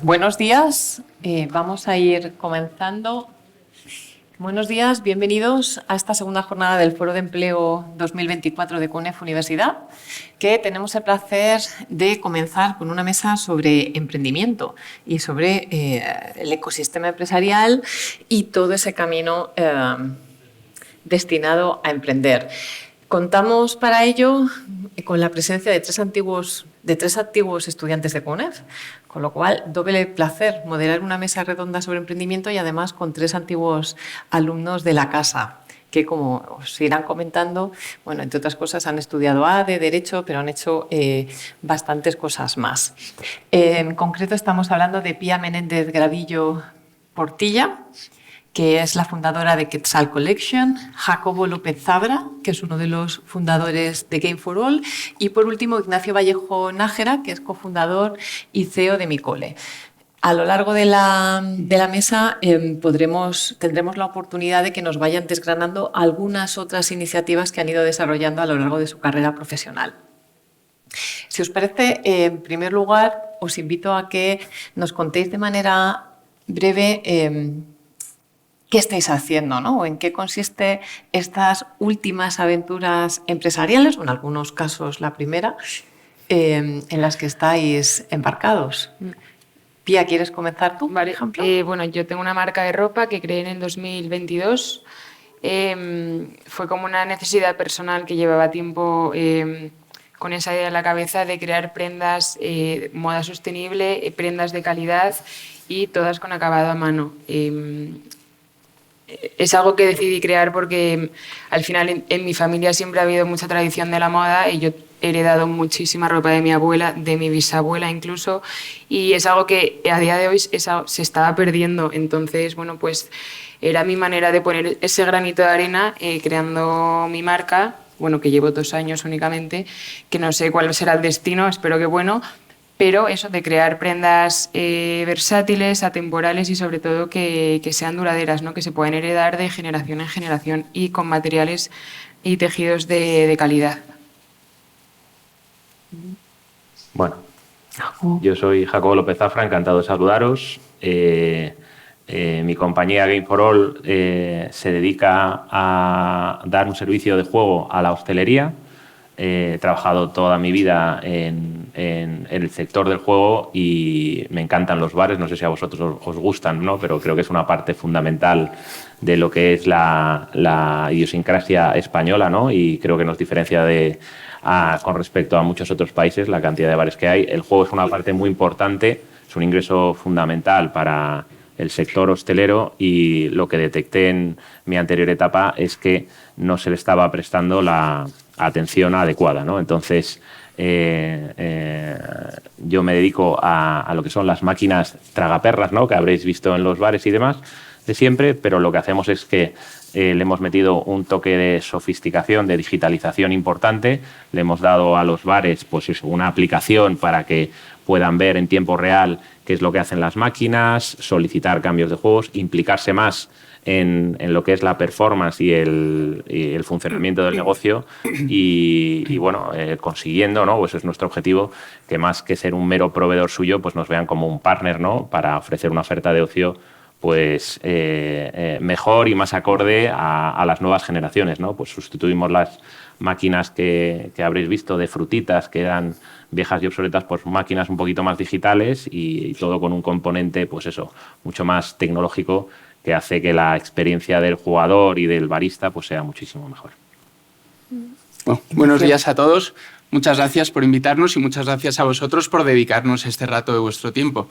Buenos días, vamos a ir comenzando. Buenos días, bienvenidos a esta segunda jornada del Foro de Empleo 2024 de CUNEF Universidad, que tenemos el placer de comenzar con una mesa sobre emprendimiento y sobre el ecosistema empresarial y todo ese camino destinado a emprender. Contamos para ello con la presencia de tres antiguos estudiantes de CUNEF, con lo cual doble placer moderar una mesa redonda sobre emprendimiento y además con tres antiguos alumnos de la casa que, como os irán comentando, bueno, entre otras cosas han estudiado ADE, Derecho, pero han hecho bastantes cosas más. En concreto estamos hablando de Pía Menéndez Gravillo Portilla, que es la fundadora de Quetzal Collection, Jacobo López Zabra, que es uno de los fundadores de Game for All, y por último Ignacio Vallejo Nájera, que es cofundador y CEO de Micole. A lo largo de la mesa tendremos la oportunidad de que nos vayan desgranando algunas otras iniciativas que han ido desarrollando a lo largo de su carrera profesional. Si os parece, en primer lugar, os invito a que nos contéis de manera breve qué estáis haciendo, ¿no? O en qué consiste estas últimas aventuras empresariales, o en algunos casos la primera, en las que estáis embarcados. Pía, ¿quieres comenzar tú, Vale. por ejemplo? Bueno, yo tengo una marca de ropa que creé en el 2022. Fue como una necesidad personal que llevaba tiempo con esa idea en la cabeza de crear prendas, moda sostenible, prendas de calidad y todas con acabado a mano. Es algo que decidí crear porque al final en mi familia siempre ha habido mucha tradición de la moda y yo he heredado muchísima ropa de mi abuela, de mi bisabuela incluso, y es algo que a día de hoy se estaba perdiendo. Entonces, bueno, pues era mi manera de poner ese granito de arena creando mi marca, bueno, que llevo 2 años únicamente, que no sé cuál será el destino, espero que bueno, pero eso de crear prendas versátiles, atemporales y sobre todo que sean duraderas, ¿no? Que se puedan heredar de generación en generación y con materiales y tejidos de calidad. Bueno, yo soy Jacobo López Zafra, encantado de saludaros. Mi compañía Game for All se dedica a dar un servicio de juego a la hostelería. He trabajado toda mi vida en el sector del juego y me encantan los bares. No sé si a vosotros os gustan, ¿no? Pero creo que es una parte fundamental de lo que es la idiosincrasia española, ¿no? Y creo que nos diferencia con respecto a muchos otros países la cantidad de bares que hay. El juego es una parte muy importante, es un ingreso fundamental para el sector hostelero y lo que detecté en mi anterior etapa es que no se le estaba prestando la atención adecuada, ¿no? Entonces, yo me dedico a lo que son las máquinas tragaperras, ¿no? Que habréis visto en los bares y demás de siempre, pero lo que hacemos es que le hemos metido un toque de sofisticación, de digitalización importante, le hemos dado a los bares pues eso, una aplicación para que puedan ver en tiempo real qué es lo que hacen las máquinas, solicitar cambios de juegos, implicarse más en lo que es la performance y el funcionamiento del negocio y bueno, consiguiendo, ¿no? Pues es nuestro objetivo, que más que ser un mero proveedor suyo, pues nos vean como un partner, ¿no? Para ofrecer una oferta de ocio pues mejor y más acorde a las nuevas generaciones, ¿no? Pues sustituimos las máquinas que habréis visto de frutitas que eran viejas y obsoletas por máquinas un poquito más digitales y todo con un componente, pues eso, mucho más tecnológico que hace que la experiencia del jugador y del barista pues sea muchísimo mejor. Bueno, buenos días a todos. Muchas gracias por invitarnos y muchas gracias a vosotros por dedicarnos este rato de vuestro tiempo.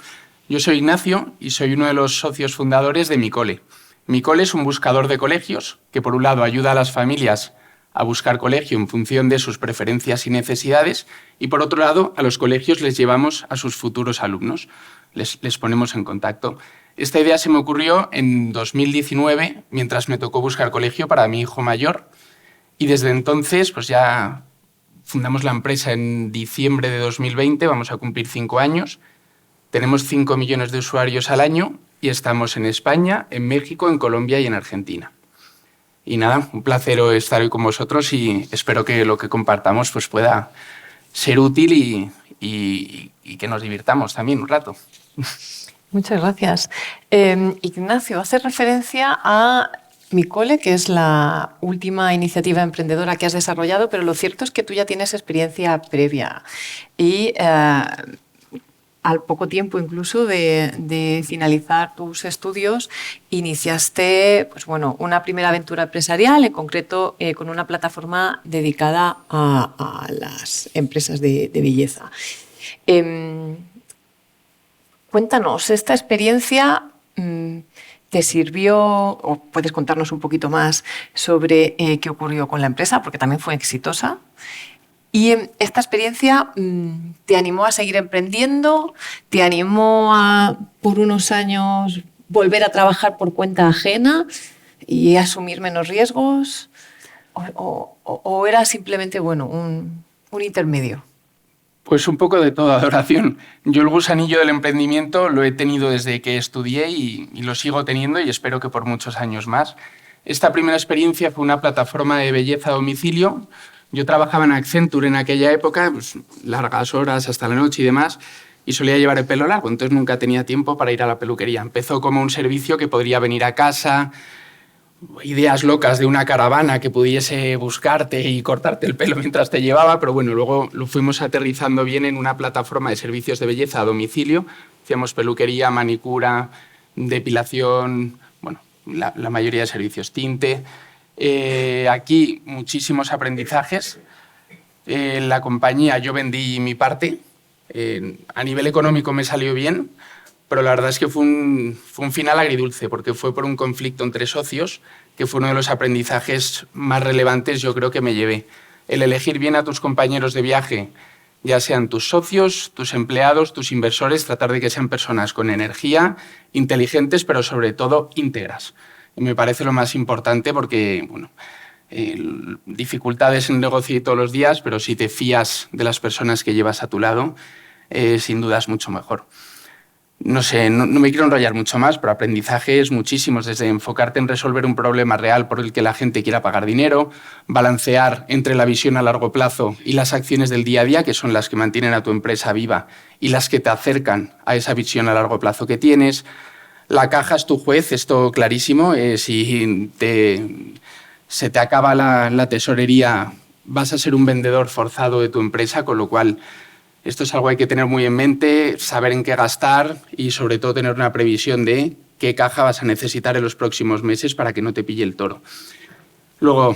Yo soy Ignacio y soy uno de los socios fundadores de Micole. Micole es un buscador de colegios que, por un lado, ayuda a las familias a buscar colegio en función de sus preferencias y necesidades y, por otro lado, a los colegios les llevamos a sus futuros alumnos, les ponemos en contacto. Esta idea se me ocurrió en 2019, mientras me tocó buscar colegio para mi hijo mayor, y desde entonces pues ya fundamos la empresa en diciembre de 2020, vamos a cumplir 5 años, tenemos 5 millones de usuarios al año y estamos en España, en México, en Colombia y en Argentina. Y nada, un placer estar hoy con vosotros y espero que lo que compartamos pues pueda ser útil y que nos divirtamos también un rato. Muchas gracias. Ignacio, hace referencia a Mi Cole, que es la última iniciativa emprendedora que has desarrollado, pero lo cierto es que tú ya tienes experiencia previa y al poco tiempo incluso de finalizar tus estudios iniciaste pues bueno, una primera aventura empresarial, en concreto con una plataforma dedicada a las empresas de belleza. Cuéntanos, ¿esta experiencia te sirvió, o puedes contarnos un poquito más sobre qué ocurrió con la empresa, porque también fue exitosa? ¿Y esta experiencia te animó a seguir emprendiendo? ¿Te animó a, por unos años, volver a trabajar por cuenta ajena y asumir menos riesgos? ¿O era simplemente bueno, un intermedio? Pues un poco de todo, Adoración. Yo el gusanillo del emprendimiento lo he tenido desde que estudié y lo sigo teniendo y espero que por muchos años más. Esta primera experiencia fue una plataforma de belleza a domicilio. Yo trabajaba en Accenture en aquella época, pues, largas horas hasta la noche y demás, y solía llevar el pelo largo, entonces nunca tenía tiempo para ir a la peluquería. Empezó como un servicio que podría venir a casa, ideas locas de una caravana que pudiese buscarte y cortarte el pelo mientras te llevaba, pero bueno, luego lo fuimos aterrizando bien en una plataforma de servicios de belleza a domicilio. Hacíamos peluquería, manicura, depilación, bueno, la mayoría de servicios, tinte. Aquí muchísimos aprendizajes. En la compañía yo vendí mi parte. A nivel económico me salió bien, pero la verdad es que fue un final agridulce, porque fue por un conflicto entre socios, que fue uno de los aprendizajes más relevantes yo creo que me llevé. El elegir bien a tus compañeros de viaje, ya sean tus socios, tus empleados, tus inversores, tratar de que sean personas con energía, inteligentes, pero sobre todo íntegras. Y me parece lo más importante porque, bueno, dificultades en el negocio y todos los días, pero si te fías de las personas que llevas a tu lado, sin duda es mucho mejor. No sé, no me quiero enrollar mucho más, pero aprendizajes muchísimos, desde enfocarte en resolver un problema real por el que la gente quiera pagar dinero, balancear entre la visión a largo plazo y las acciones del día a día, que son las que mantienen a tu empresa viva y las que te acercan a esa visión a largo plazo que tienes. La caja es tu juez, esto clarísimo. Si se te acaba la tesorería, vas a ser un vendedor forzado de tu empresa, con lo cual esto es algo que hay que tener muy en mente, saber en qué gastar y sobre todo tener una previsión de qué caja vas a necesitar en los próximos meses para que no te pille el toro. Luego,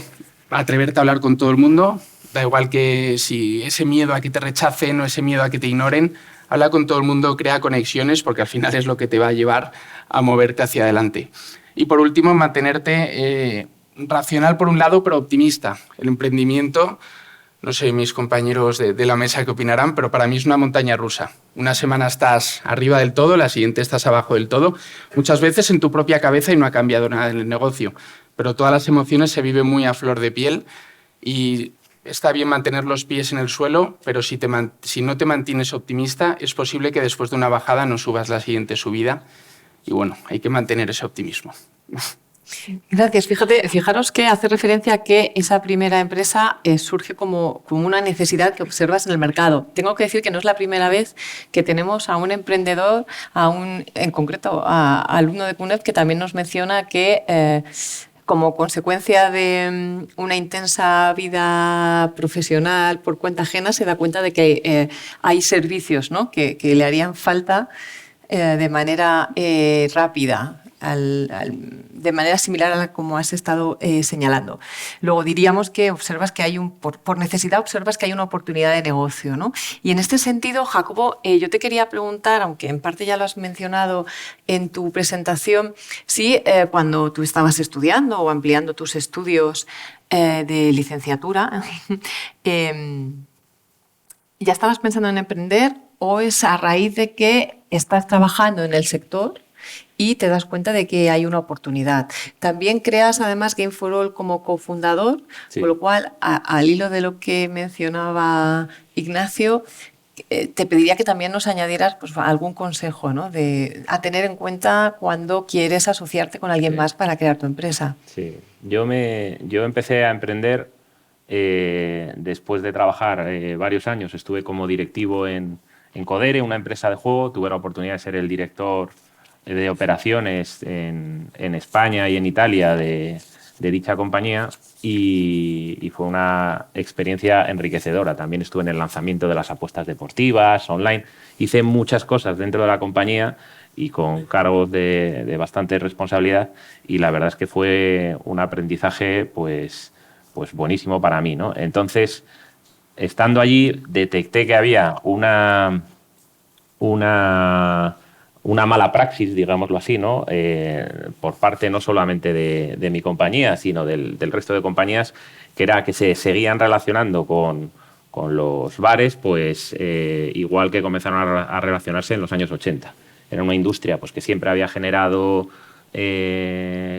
atreverte a hablar con todo el mundo, da igual que si ese miedo a que te rechacen o ese miedo a que te ignoren, habla con todo el mundo, crea conexiones, porque al final es lo que te va a llevar a moverte hacia adelante. Y por último, mantenerte racional por un lado, pero optimista. El emprendimiento, no sé mis compañeros de la mesa qué opinarán, pero para mí es una montaña rusa. Una semana estás arriba del todo, la siguiente estás abajo del todo. Muchas veces en tu propia cabeza y no ha cambiado nada en el negocio, pero todas las emociones se viven muy a flor de piel y está bien mantener los pies en el suelo, pero si no te mantienes optimista, es posible que después de una bajada no subas la siguiente subida. Y bueno, hay que mantener ese optimismo. Gracias. Fijaros que hace referencia a que esa primera empresa surge como una necesidad que observas en el mercado. Tengo que decir que no es la primera vez que tenemos a un emprendedor, en concreto a alumno de CUNEF, que también nos menciona que como consecuencia de una intensa vida profesional por cuenta ajena, se da cuenta de que hay servicios, ¿no?, que le harían falta de manera rápida. De manera similar a la como has estado señalando. Luego diríamos que observas que hay por necesidad observas que hay una oportunidad de negocio, ¿no? Y en este sentido, Jacobo, yo te quería preguntar, aunque en parte ya lo has mencionado en tu presentación, si cuando tú estabas estudiando o ampliando tus estudios de licenciatura, ¿ya estabas pensando en emprender o es a raíz de que estás trabajando en el sector y te das cuenta de que hay una oportunidad? También creas además Game for All como cofundador, sí. Con lo cual, al hilo de lo que mencionaba Ignacio, te pediría que también nos añadieras pues, algún consejo, ¿no?, a tener en cuenta cuando quieres asociarte con alguien más para crear tu empresa. Sí, yo empecé a emprender después de trabajar varios años. Estuve como directivo en en Codere, una empresa de juego. Tuve la oportunidad de ser el director de operaciones en España y en Italia de dicha compañía y fue una experiencia enriquecedora. También estuve en el lanzamiento de las apuestas deportivas, online. Hice muchas cosas dentro de la compañía y con cargos de bastante responsabilidad, y la verdad es que fue un aprendizaje pues buenísimo para mí, ¿no? Entonces, estando allí, detecté que había una mala praxis, digámoslo así, ¿no? Por parte no solamente de mi compañía, sino del resto de compañías, que era que se seguían relacionando con los bares, pues igual que comenzaron a relacionarse en los años 80. Era una industria pues, que siempre había generado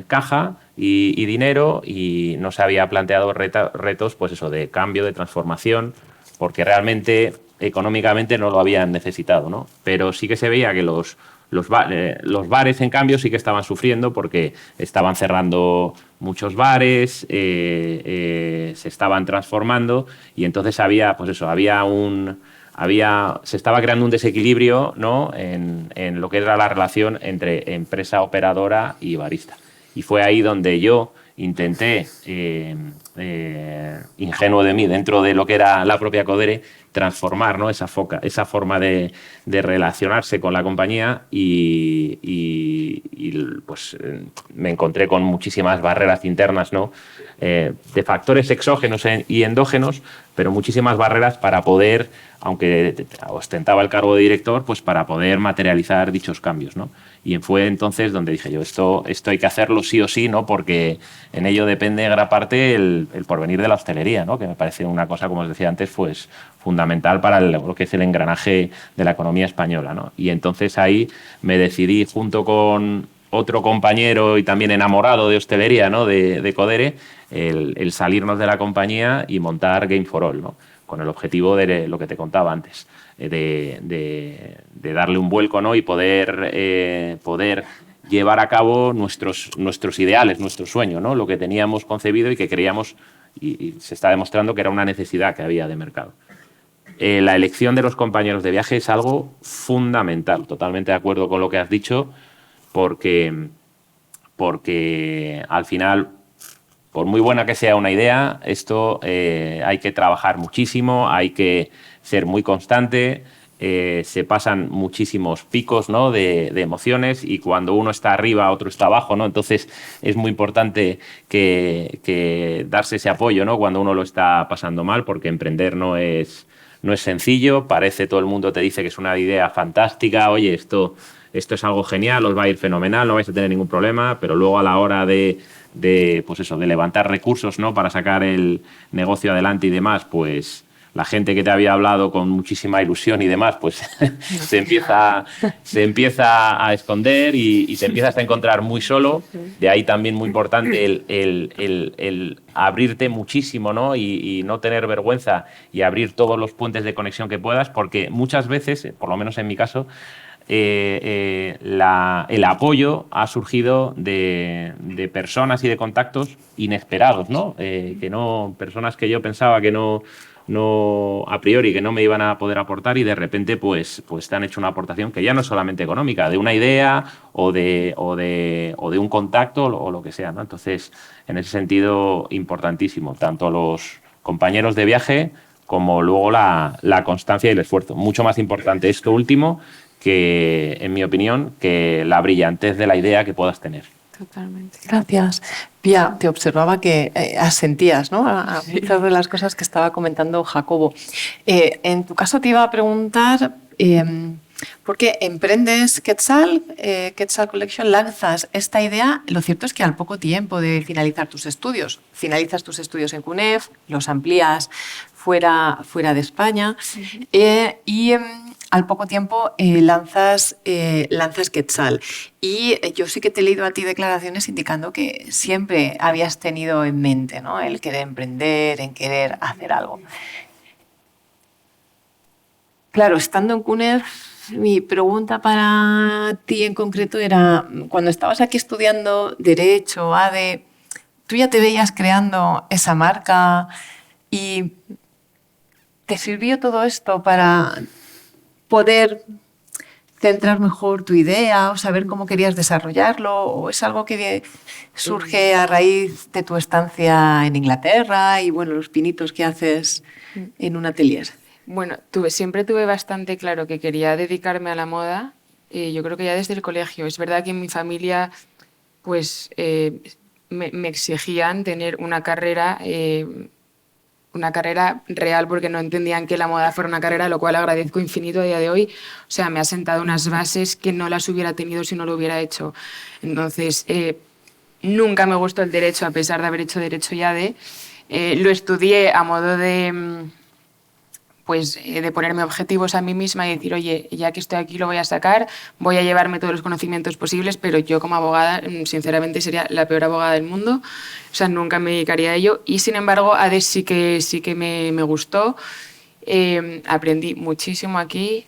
caja y dinero, y no se había planteado retos pues eso, de cambio, de transformación, porque realmente económicamente no lo habían necesitado, ¿no? Pero sí que se veía que los bares, en cambio, sí que estaban sufriendo porque estaban cerrando muchos bares, se estaban transformando, y entonces se estaba creando un desequilibrio, ¿no? en lo que era la relación entre empresa operadora y barista. Y fue ahí donde yo intenté, ingenuo de mí, dentro de lo que era la propia Codere, transformar, ¿no? esa forma de relacionarse con la compañía, pues me encontré con muchísimas barreras internas, ¿no? De factores exógenos y endógenos, pero muchísimas barreras para poder, aunque ostentaba el cargo de director, pues para poder materializar dichos cambios, ¿no? Y fue entonces donde dije yo, esto hay que hacerlo sí o sí, ¿no? Porque en ello depende en gran parte el porvenir de la hostelería, ¿no? Que me parece una cosa, como os decía antes, pues fundamental para lo que es el engranaje de la economía española, ¿no? Y entonces ahí me decidí, junto con otro compañero y también enamorado de hostelería, ¿no? de Codere, el salirnos de la compañía y montar Game for All, ¿no? Con el objetivo de lo que te contaba antes, de darle un vuelco, ¿no? Y poder llevar a cabo nuestros ideales, nuestro sueño, ¿no? Lo que teníamos concebido y que creíamos, y se está demostrando que era una necesidad que había de mercado. La elección de los compañeros de viaje es algo fundamental, totalmente de acuerdo con lo que has dicho, porque al final, por muy buena que sea una idea, esto hay que trabajar muchísimo, hay que ser muy constante, se pasan muchísimos picos, ¿no? de emociones, y cuando uno está arriba, otro está abajo, ¿no? Entonces es muy importante que darse ese apoyo, ¿no? Cuando uno lo está pasando mal, porque emprender no es sencillo. Todo el mundo te dice que es una idea fantástica, oye, esto es algo genial, os va a ir fenomenal, no vais a tener ningún problema, pero luego a la hora de levantar recursos, ¿no? Para sacar el negocio adelante y demás, pues la gente que te había hablado con muchísima ilusión y demás, pues se empieza a esconder y te empiezas a encontrar muy solo. De ahí también muy importante el abrirte muchísimo, ¿no? Y no tener vergüenza y abrir todos los puentes de conexión que puedas, porque muchas veces, por lo menos en mi caso, el apoyo ha surgido de personas y de contactos inesperados, ¿no? Personas que yo pensaba que no a priori que no me iban a poder aportar, y de repente pues te han hecho una aportación que ya no es solamente económica, de una idea o de un contacto o lo que sea, ¿no? Entonces, en ese sentido, importantísimo, tanto los compañeros de viaje como luego la constancia y el esfuerzo. Mucho más importante esto último que, en mi opinión, que la brillantez de la idea que puedas tener. Totalmente. Gracias. Pia, te observaba que asentías, ¿no? a muchas de las cosas que estaba comentando Jacobo. En tu caso te iba a preguntar, ¿por qué emprendes Quetzal Collection, lanzas esta idea? Lo cierto es que al poco tiempo de finalizas tus estudios en CUNEF, los amplías fuera de España, y al poco tiempo lanzas Quetzal. Y yo sí que te he leído a ti declaraciones indicando que siempre habías tenido en mente, ¿no? El querer emprender, en querer hacer algo. Claro, estando en CUNEF, mi pregunta para ti en concreto era, cuando estabas aquí estudiando Derecho, ADE, ¿tú ya te veías creando esa marca? ¿Y te sirvió todo esto para poder centrar mejor tu idea o saber cómo querías desarrollarlo? ¿O es algo que surge a raíz de tu estancia en Inglaterra y bueno, los pinitos que haces en un atelier? Bueno, siempre tuve bastante claro que quería dedicarme a la moda, yo creo que ya desde el colegio. Es verdad que en mi familia pues, me exigían tener una carrera real porque no entendían que la moda fuera una carrera, lo cual agradezco infinito a día de hoy. O sea, me ha sentado unas bases que no las hubiera tenido si no lo hubiera hecho. Entonces, nunca me gustó el derecho, a pesar de haber hecho derecho ya lo estudié a modo de ponerme objetivos a mí misma y decir, oye, ya que estoy aquí lo voy a sacar, voy a llevarme todos los conocimientos posibles, pero yo como abogada, sinceramente, sería la peor abogada del mundo. O sea, nunca me dedicaría a ello. Y sin embargo, ADES sí que me gustó. Aprendí muchísimo aquí,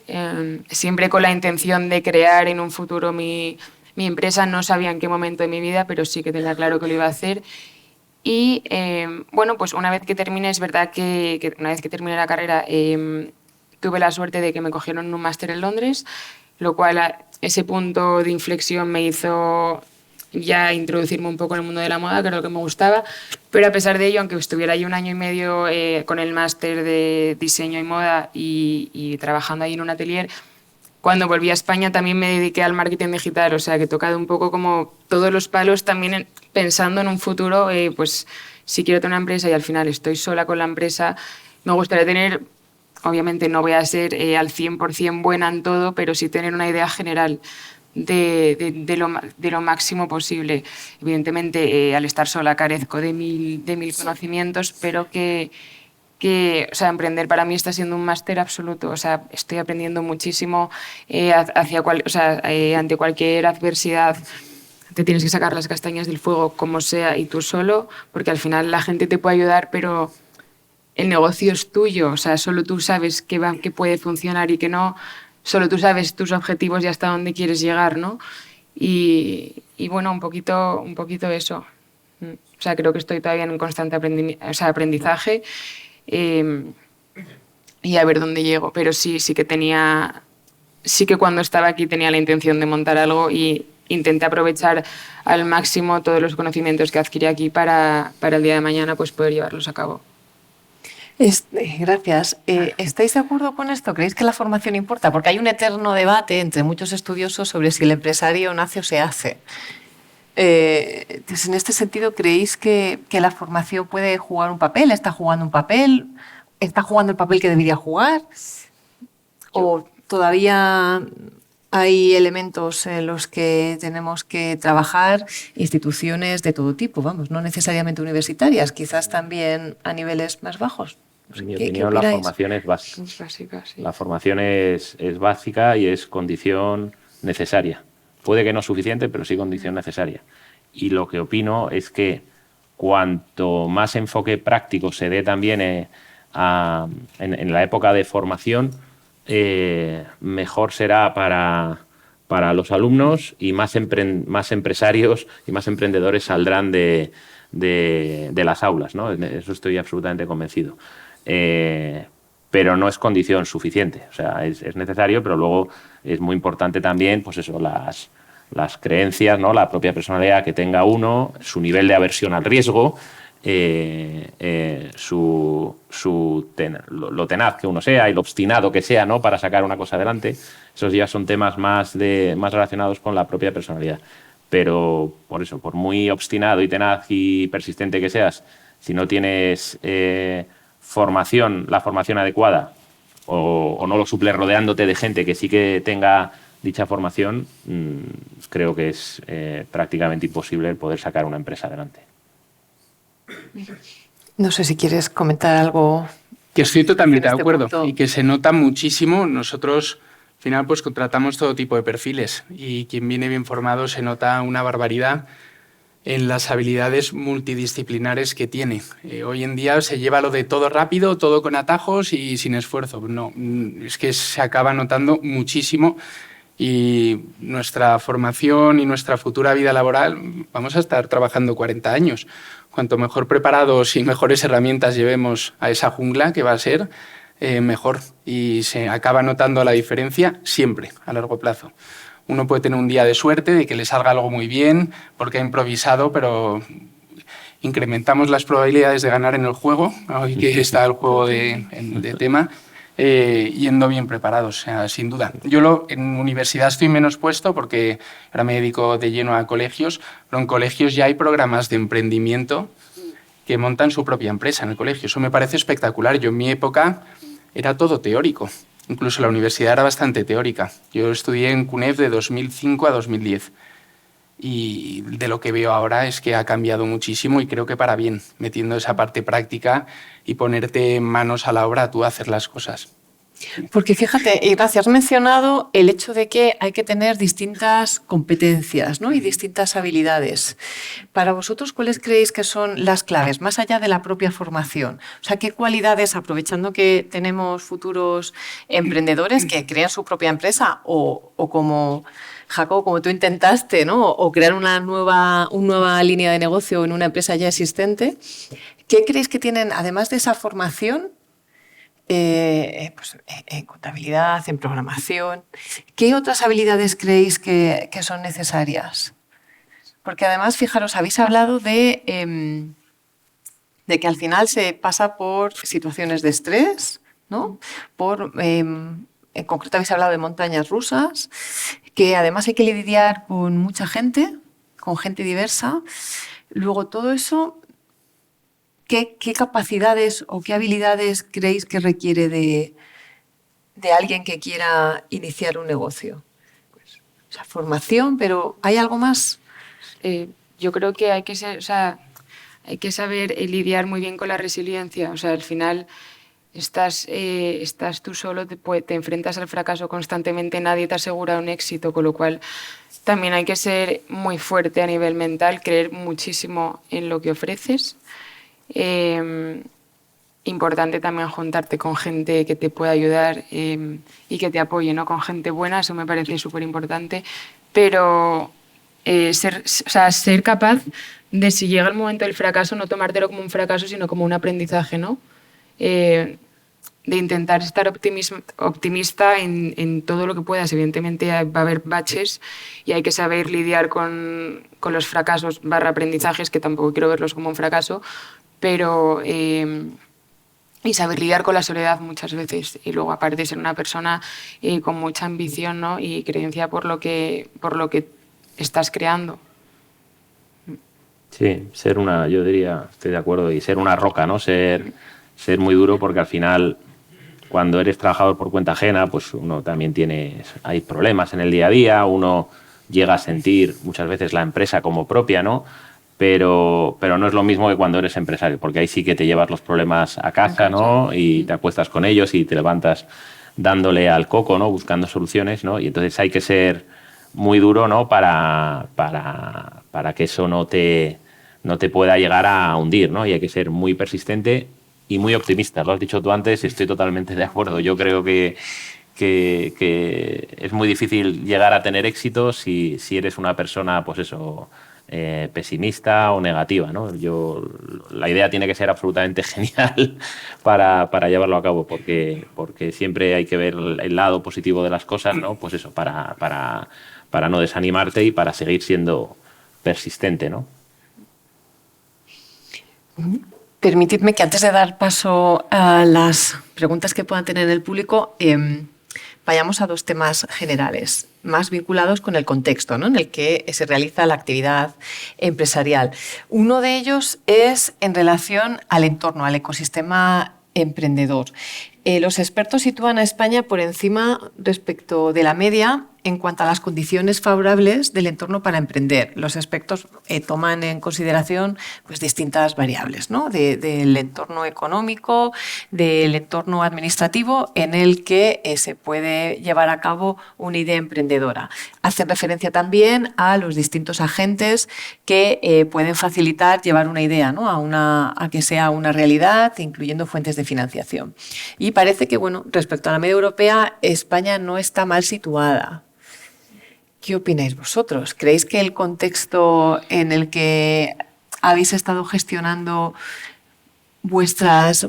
siempre con la intención de crear en un futuro mi empresa. No sabía en qué momento de mi vida, pero sí que tenía claro que lo iba a hacer. Y bueno, pues una vez que terminé, es verdad que una vez que terminé la carrera, tuve la suerte de que me cogieron en un máster en Londres, lo cual ese punto de inflexión me hizo ya introducirme un poco en el mundo de la moda, que era lo que me gustaba. Pero a pesar de ello, aunque estuviera ahí 1 año y medio con el máster de diseño y moda y trabajando ahí en un atelier, cuando volví a España también me dediqué al marketing digital, o sea que he tocado un poco como todos los palos también pensando en un futuro, pues si quiero tener una empresa y al final estoy sola con la empresa, me gustaría tener, obviamente no voy a ser al 100% buena en todo, pero sí tener una idea general de lo máximo posible. Evidentemente, al estar sola carezco de mil conocimientos, pero o sea, emprender para mí está siendo un máster absoluto. O sea, estoy aprendiendo muchísimo ante cualquier adversidad. Te tienes que sacar las castañas del fuego como sea y tú solo, porque al final la gente te puede ayudar, pero el negocio es tuyo. O sea, solo tú sabes qué puede funcionar y qué no. Solo tú sabes tus objetivos y hasta dónde quieres llegar, ¿no? Y bueno, un poquito eso. O sea, creo que estoy todavía en un constante aprendizaje. Y a ver dónde llego, pero sí que cuando estaba aquí tenía la intención de montar algo y intenté aprovechar al máximo todos los conocimientos que adquirí aquí para el día de mañana pues poder llevarlos a cabo. Gracias. ¿Estáis de acuerdo con esto? ¿Creéis que la formación importa? Porque hay un eterno debate entre muchos estudiosos sobre si el empresario nace o se hace. Entonces, en este sentido, ¿creéis que la formación puede jugar un papel? ¿Está jugando un papel? ¿Está jugando el papel que debería jugar? ¿O todavía hay elementos en los que tenemos que trabajar, instituciones de todo tipo, vamos, no necesariamente universitarias, quizás también a niveles más bajos? En mi opinión, la formación es básica. Es básica, sí. La formación es básica y es condición necesaria. Puede que no suficiente, pero sí condición necesaria. Y lo que opino es que cuanto más enfoque práctico se dé también en la época de formación, mejor será para los alumnos y más empresarios y más emprendedores saldrán de las aulas, ¿no? Eso estoy absolutamente convencido. Pero no es condición suficiente. O sea, es necesario, pero luego es muy importante también, pues eso, las creencias, ¿no? La propia personalidad que tenga uno, su nivel de aversión al riesgo, lo tenaz que uno sea y lo obstinado que sea, ¿no? Para sacar una cosa adelante. Esos ya son temas más relacionados con la propia personalidad. Pero por eso, por muy obstinado y tenaz y persistente que seas, si no tienes la formación adecuada o no lo suples rodeándote de gente que sí que tenga dicha formación, creo que es prácticamente imposible el poder sacar una empresa adelante. No sé si quieres comentar algo. Que estoy totalmente de acuerdo punto. Y que se nota muchísimo. Nosotros, al final, pues contratamos todo tipo de perfiles y quien viene bien formado se nota una barbaridad en las habilidades multidisciplinares que tiene. Hoy en día se lleva lo de todo rápido, todo con atajos y sin esfuerzo. No, es que se acaba notando muchísimo y nuestra formación y nuestra futura vida laboral vamos a estar trabajando 40 años. Cuanto mejor preparados y mejores herramientas llevemos a esa jungla que va a ser, mejor y se acaba notando la diferencia siempre a largo plazo. Uno puede tener un día de suerte de que le salga algo muy bien porque ha improvisado, pero incrementamos las probabilidades de ganar en el juego, hoy que está el juego de tema, yendo bien preparados, o sea, sin duda. Yo en universidad estoy menos puesto porque ahora me dedico de lleno a colegios, pero en colegios ya hay programas de emprendimiento que montan su propia empresa en el colegio. Eso me parece espectacular. Yo en mi época era todo teórico. Incluso la universidad era bastante teórica. Yo estudié en CUNEF de 2005 a 2010. Y de lo que veo ahora es que ha cambiado muchísimo y creo que para bien, metiendo esa parte práctica y ponerte manos a la obra tú a hacer las cosas. Porque fíjate, Ignacio, has mencionado el hecho de que hay que tener distintas competencias, ¿no? Y distintas habilidades. Para vosotros, ¿cuáles creéis que son las claves, más allá de la propia formación? O sea, ¿qué cualidades, aprovechando que tenemos futuros emprendedores que crean su propia empresa o como Jacob, como tú intentaste, ¿no? O crear una nueva línea de negocio en una empresa ya existente, ¿qué creéis que tienen, además de esa formación, pues, en contabilidad, en programación? ¿Qué otras habilidades creéis que son necesarias? Porque además, fijaros, habéis hablado de que al final se pasa por situaciones de estrés, ¿no? En concreto habéis hablado de montañas rusas, que además hay que lidiar con mucha gente, con gente diversa. Luego todo eso, ¿qué capacidades o qué habilidades creéis que requiere de alguien que quiera iniciar un negocio? O sea, formación, pero ¿hay algo más? Yo creo que hay que saber lidiar muy bien con la resiliencia. O sea, al final estás tú solo, te enfrentas al fracaso constantemente, nadie te asegura un éxito, con lo cual también hay que ser muy fuerte a nivel mental, creer muchísimo en lo que ofreces. Importante también juntarte con gente que te pueda ayudar y que te apoye, ¿no? Con gente buena, eso me parece súper importante, pero ser capaz de, si llega el momento del fracaso, no tomártelo como un fracaso, sino como un aprendizaje, ¿no? De intentar estar optimista en todo lo que puedas. Evidentemente va a haber baches y hay que saber lidiar con los fracasos / aprendizajes, que tampoco quiero verlos como un fracaso, pero y saber lidiar con la soledad muchas veces. Y luego, aparte, ser una persona con mucha ambición, ¿no? Y creencia por lo que estás creando. Sí, yo diría, estoy de acuerdo, y ser una roca, ¿no? Ser muy duro, porque al final, cuando eres trabajador por cuenta ajena, pues uno también hay problemas en el día a día, uno llega a sentir muchas veces la empresa como propia, ¿no? Pero no es lo mismo que cuando eres empresario, porque ahí sí que te llevas los problemas a casa, ¿no? Y te acuestas con ellos y te levantas dándole al coco, ¿no? Buscando soluciones, ¿no? Y entonces hay que ser muy duro, ¿no? Para que eso no te pueda llegar a hundir, ¿no? Y hay que ser muy persistente y muy optimista. Lo has dicho tú antes y estoy totalmente de acuerdo. Yo creo que es muy difícil llegar a tener éxito si eres una persona, pues eso, pesimista o negativa, ¿no? La idea tiene que ser absolutamente genial para llevarlo a cabo, porque siempre hay que ver el lado positivo de las cosas, ¿no? Pues eso, para no desanimarte y para seguir siendo persistente, ¿no? Permitidme que antes de dar paso a las preguntas que puedan tener el público, vayamos a dos temas generales, más vinculados con el contexto, ¿no? En el que se realiza la actividad empresarial. Uno de ellos es en relación al entorno, al ecosistema emprendedor. Los expertos sitúan a España por encima respecto de la media en cuanto a las condiciones favorables del entorno para emprender. Los expertos toman en consideración pues, distintas variables, ¿no? Del entorno económico, del entorno administrativo en el que se puede llevar a cabo una idea emprendedora. Hacen referencia también a los distintos agentes que pueden facilitar llevar una idea, ¿no? a que sea una realidad, incluyendo fuentes de financiación. Y parece que, bueno, respecto a la media europea, España no está mal situada. ¿Qué opináis vosotros? ¿Creéis que el contexto en el que habéis estado gestionando vuestras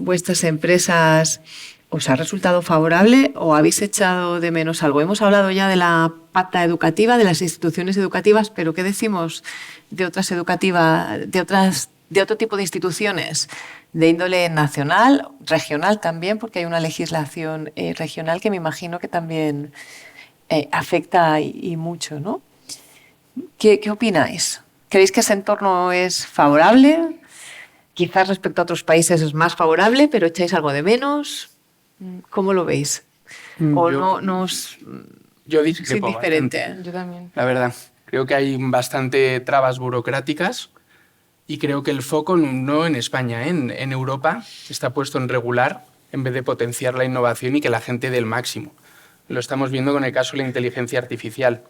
empresas ¿Os ha resultado favorable o habéis echado de menos algo? Hemos hablado ya de la pata educativa, de las instituciones educativas, pero ¿qué decimos de otras educativas, de otro tipo de instituciones de índole nacional, regional también, porque hay una legislación regional que me imagino que también afecta y mucho, ¿no? ¿Qué opináis? ¿Creéis que ese entorno es favorable? Quizás respecto a otros países es más favorable, pero echáis algo de menos. ¿Cómo lo veis? ¿O yo es discrepo indiferente? bastante, Yo también. la verdad. Creo que hay bastante trabas burocráticas y creo que el foco no en España, en Europa está puesto en regular en vez de potenciar la innovación y que la gente dé el máximo. Lo estamos viendo con el caso de la inteligencia artificial.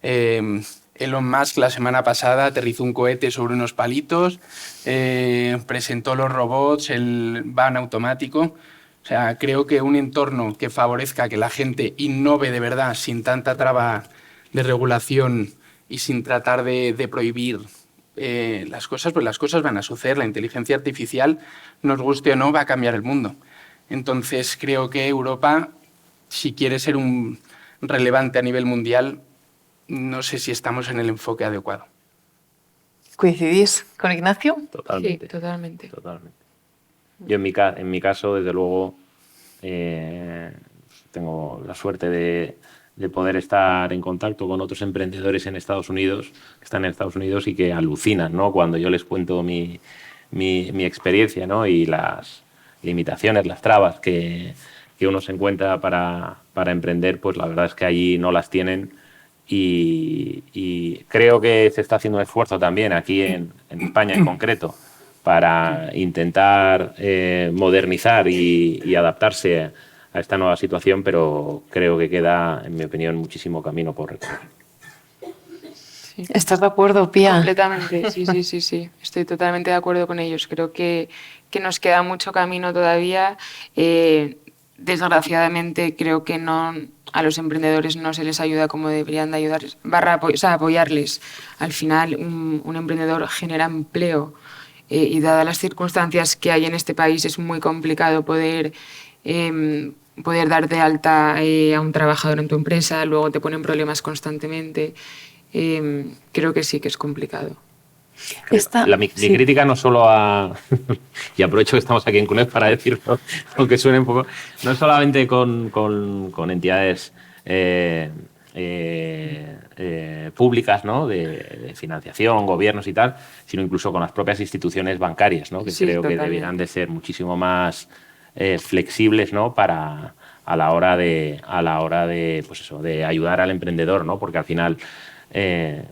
Elon Musk la semana pasada aterrizó un cohete sobre unos palitos, presentó los robots, el van automático. O sea, creo que un entorno que favorezca que la gente innove de verdad sin tanta traba de regulación y sin tratar de prohibir las cosas, pues las cosas van a suceder. La inteligencia artificial, nos guste o no, va a cambiar el mundo. Entonces creo que Europa, si quiere ser un relevante a nivel mundial, no sé si estamos en el enfoque adecuado. ¿Coincidís con Ignacio? Totalmente. Sí, totalmente. Totalmente. Yo en mi caso, desde luego, tengo la suerte de poder estar en contacto con otros emprendedores en Estados Unidos, que están en Estados Unidos y que alucinan, ¿no? Cuando yo les cuento mi experiencia, ¿no? Y las limitaciones, las trabas que uno se encuentra para emprender, pues la verdad es que allí no las tienen. Y creo que se está haciendo un esfuerzo también aquí en España en concreto para intentar modernizar y adaptarse a esta nueva situación, pero creo que queda, en mi opinión, muchísimo camino por recorrer. Sí. ¿Estás de acuerdo, Pía? Completamente, sí. Estoy totalmente de acuerdo con ellos. Creo que nos queda mucho camino todavía. Desgraciadamente, creo que a los emprendedores no se les ayuda como deberían de ayudar, apoyarles. Al final, un emprendedor genera empleo y dadas las circunstancias que hay en este país es muy complicado poder dar de alta a un trabajador en tu empresa, luego te ponen problemas constantemente. Creo que sí que es complicado. Mi crítica no solo y aprovecho que estamos aquí en CUNEF para decirlo, aunque suene un poco, no es solamente con entidades públicas, ¿no? de financiación, gobiernos y tal, sino incluso con las propias instituciones bancarias, ¿no? Que Sí, creo totalmente. que debieran de ser muchísimo más flexibles, ¿no? a la hora de pues eso, de ayudar al emprendedor, ¿no? Porque al final,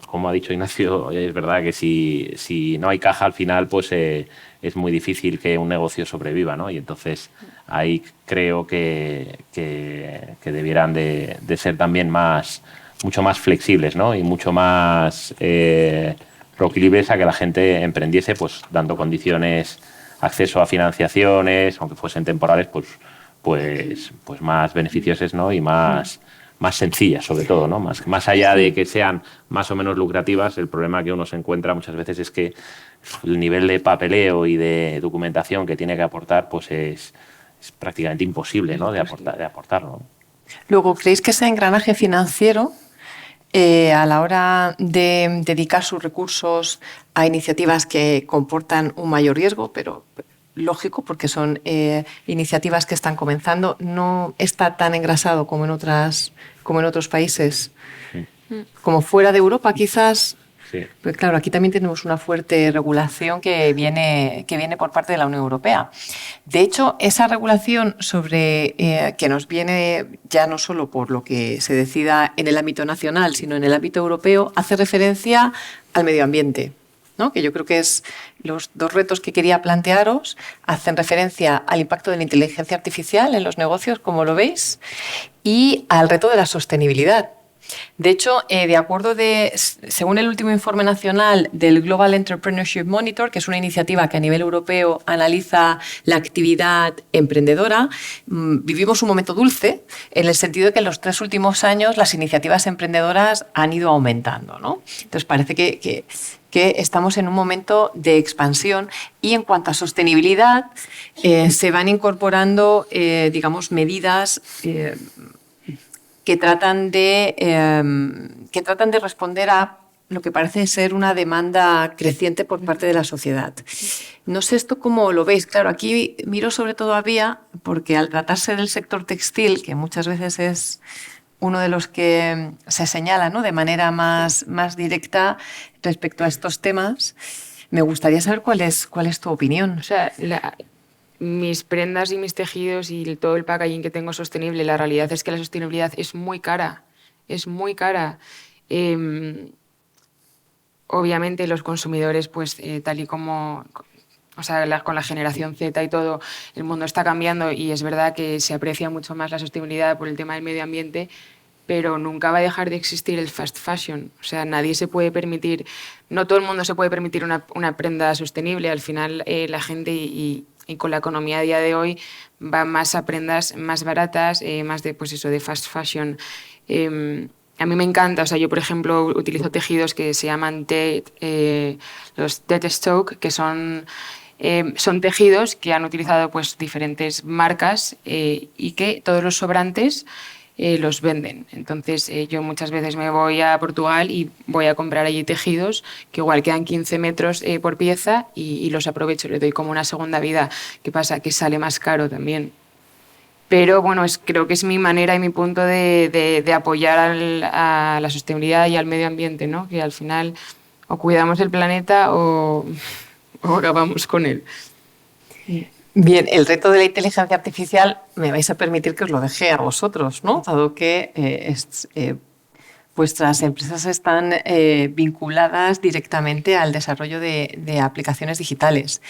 como ha dicho Ignacio, es verdad que si no hay caja al final, pues es muy difícil que un negocio sobreviva, ¿no? Y entonces ahí creo que debieran de ser también mucho más flexibles, ¿no? Y mucho más proclives a que la gente emprendiese, pues dando condiciones, acceso a financiaciones, aunque fuesen temporales, pues más beneficiosas, ¿no? Y más sencillas, sobre todo, ¿no? Más allá de que sean más o menos lucrativas, el problema que uno se encuentra muchas veces es que el nivel de papeleo y de documentación que tiene que aportar, pues es prácticamente imposible, ¿no? de aportarlo, ¿no? Luego, ¿creéis que ese engranaje financiero, a la hora de dedicar sus recursos a iniciativas que comportan un mayor riesgo, pero lógico, porque son iniciativas que están comenzando, no está tan engrasado como en otros países? Sí. Como fuera de Europa, quizás. Sí. Pues claro, aquí también tenemos una fuerte regulación que viene por parte de la Unión Europea. De hecho, esa regulación que nos viene ya no solo por lo que se decida en el ámbito nacional, sino en el ámbito europeo, hace referencia al medio ambiente, ¿no? Que yo creo que es los dos retos que quería plantearos, hacen referencia al impacto de la inteligencia artificial en los negocios, como lo veis, y al reto de la sostenibilidad. De hecho, según el último informe nacional del Global Entrepreneurship Monitor, que es una iniciativa que a nivel europeo analiza la actividad emprendedora, vivimos un momento dulce en el sentido de que en los 3 últimos años las iniciativas emprendedoras han ido aumentando, ¿no? Entonces parece que que estamos en un momento de expansión y en cuanto a sostenibilidad se van incorporando, digamos, medidas que tratan de responder a lo que parece ser una demanda creciente por parte de la sociedad. No sé esto cómo lo veis. Claro, aquí miro sobre todo a Vía, porque al tratarse del sector textil, que muchas veces es uno de los que se señala, ¿no?, de manera más directa respecto a estos temas, me gustaría saber cuál es tu opinión. O sea, mis prendas y mis tejidos y todo el packaging que tengo sostenible, la realidad es que la sostenibilidad es muy cara. Es muy cara. Obviamente los consumidores, pues tal y como, o sea, con la generación Z y todo, el mundo está cambiando y es verdad que se aprecia mucho más la sostenibilidad por el tema del medio ambiente, pero nunca va a dejar de existir el fast fashion. O sea, nadie se puede permitir, no todo el mundo se puede permitir una prenda sostenible. Al final la gente y con la economía a día de hoy va más a prendas más baratas, más de, pues eso, de fast fashion. A mí me encanta, o sea, yo por ejemplo utilizo tejidos que se llaman los Deadstock, que son tejidos que han utilizado pues diferentes marcas y que todos los sobrantes los venden. Entonces yo muchas veces me voy a Portugal y voy a comprar allí tejidos que igual quedan 15 metros por pieza y los aprovecho, le doy como una segunda vida. ¿Qué pasa? Que sale más caro también. Pero bueno, creo que es mi manera y mi punto de apoyar a la sostenibilidad y al medio ambiente, ¿no? Que al final o cuidamos el planeta o acabamos con él. Bien, el reto de la inteligencia artificial me vais a permitir que os lo deje a vosotros, ¿no? Dado que vuestras empresas están vinculadas directamente al desarrollo de aplicaciones digitales.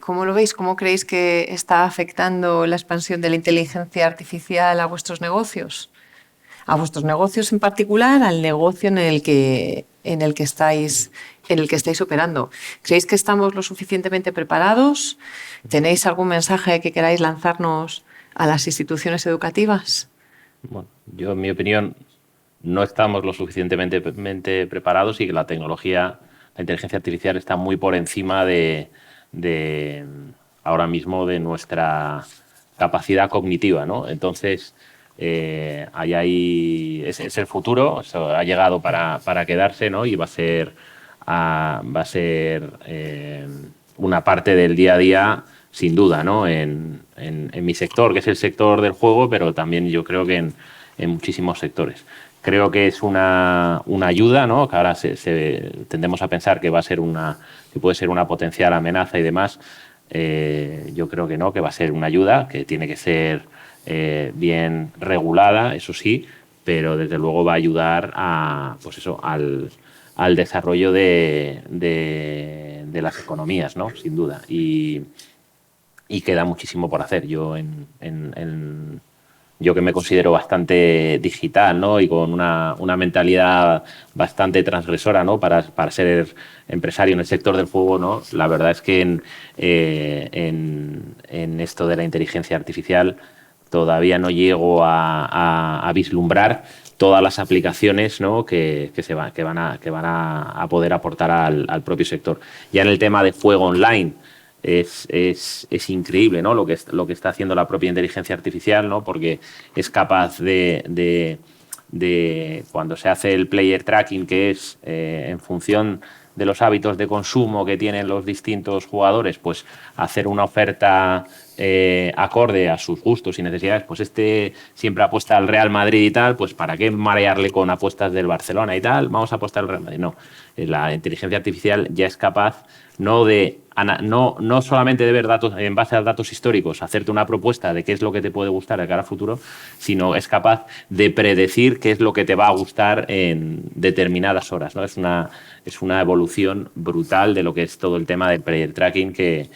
¿Cómo lo veis? ¿Cómo creéis que está afectando la expansión de la inteligencia artificial a vuestros negocios? A vuestros negocios en particular, al negocio en el que estáis operando. ¿Creéis que estamos lo suficientemente preparados? ¿Tenéis algún mensaje que queráis lanzarnos a las instituciones educativas? Bueno, yo, en mi opinión, no estamos lo suficientemente preparados y que la inteligencia artificial está muy por encima de ahora mismo de nuestra capacidad cognitiva, ¿no? Entonces, ahí es el futuro, eso ha llegado para quedarse, ¿no? Y va a ser una parte del día a día, sin duda, ¿no? En mi sector, que es el sector del juego, pero también yo creo que en muchísimos sectores. Creo que es una ayuda, ¿no? Que ahora tendemos a pensar que que puede ser una potencial amenaza y demás. Yo creo que no, que va a ser una ayuda, que tiene que ser bien regulada, eso sí, pero desde luego va a ayudar al desarrollo de las economías, ¿no? Sin duda. Y queda muchísimo por hacer. Yo que me considero bastante digital, ¿no? Y con una mentalidad bastante transgresora, ¿no? Para ser empresario en el sector del juego, ¿no? La verdad es que en esto de la inteligencia artificial todavía no llego a vislumbrar todas las aplicaciones, ¿no? que van a poder aportar al propio sector. Ya en el tema de juego online, es increíble, ¿no? lo que está haciendo la propia inteligencia artificial, ¿no? Porque es capaz de cuando se hace el player tracking, que es en función de los hábitos de consumo que tienen los distintos jugadores, pues hacer una oferta acorde a sus gustos y necesidades. Pues siempre apuesta al Real Madrid y tal, pues ¿para qué marearle con apuestas del Barcelona y tal? Vamos a apostar al Real Madrid. No, la inteligencia artificial ya es capaz no solamente de ver datos en base a datos históricos, hacerte una propuesta de qué es lo que te puede gustar de cara a futuro, sino es capaz de predecir qué es lo que te va a gustar en determinadas horas, ¿no? Es una evolución brutal de lo que es todo el tema del player tracking que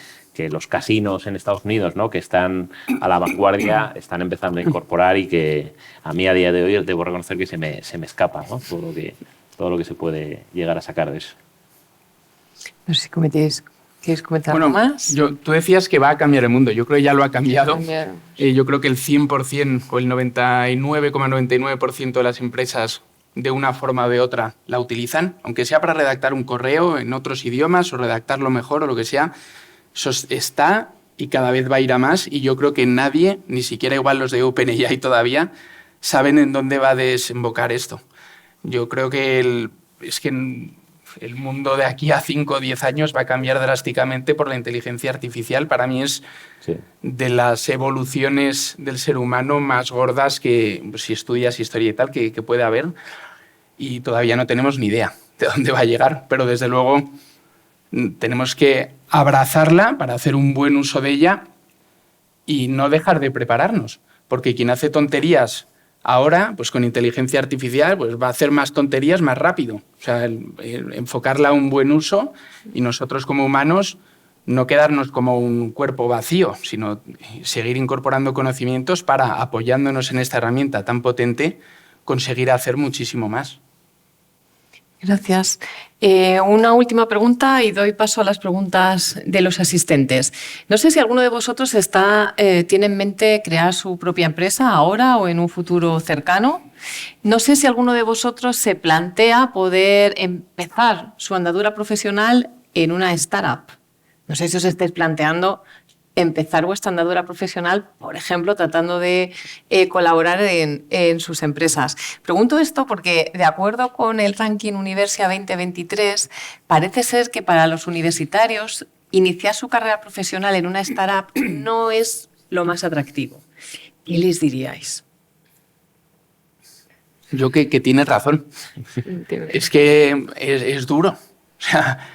los casinos en Estados Unidos, ¿no? Que están a la vanguardia, están empezando a incorporar y que a mí a día de hoy debo reconocer que se me escapa, ¿no? Todo lo que se puede llegar a sacar de eso. No sé si ¿quieres comentar algo más? Tú decías que va a cambiar el mundo. Yo creo que ya lo ha cambiado. Sí. Yo creo que el 100% o el 99,99% de las empresas de una forma o de otra la utilizan, aunque sea para redactar un correo en otros idiomas o redactarlo mejor o lo que sea, eso está y cada vez va a ir a más, y yo creo que nadie, ni siquiera igual los de OpenAI todavía, saben en dónde va a desembocar esto. Yo creo que el mundo de aquí a 5 o 10 años va a cambiar drásticamente por la inteligencia artificial. Para mí es de las evoluciones del ser humano más gordas que, pues, si estudias historia y tal, que puede haber, y todavía no tenemos ni idea de dónde va a llegar, pero desde luego tenemos que abrazarla para hacer un buen uso de ella y no dejar de prepararnos, porque quien hace tonterías ahora, pues con inteligencia artificial, pues va a hacer más tonterías más rápido. O sea, enfocarla a un buen uso, y nosotros como humanos no quedarnos como un cuerpo vacío, sino seguir incorporando conocimientos para, apoyándonos en esta herramienta tan potente, conseguir hacer muchísimo más. Gracias. Una última pregunta y doy paso a las preguntas de los asistentes. No sé si alguno de vosotros tiene en mente crear su propia empresa ahora o en un futuro cercano. No sé si alguno de vosotros se plantea poder empezar su andadura profesional en una startup. No sé si os estáis planteando empezar vuestra andadura profesional, por ejemplo, tratando de colaborar en sus empresas. Pregunto esto porque, de acuerdo con el ranking Universia 2023, parece ser que para los universitarios iniciar su carrera profesional en una startup no es lo más atractivo. ¿Qué les diríais? Yo que tienes razón. Es que es duro. O sea,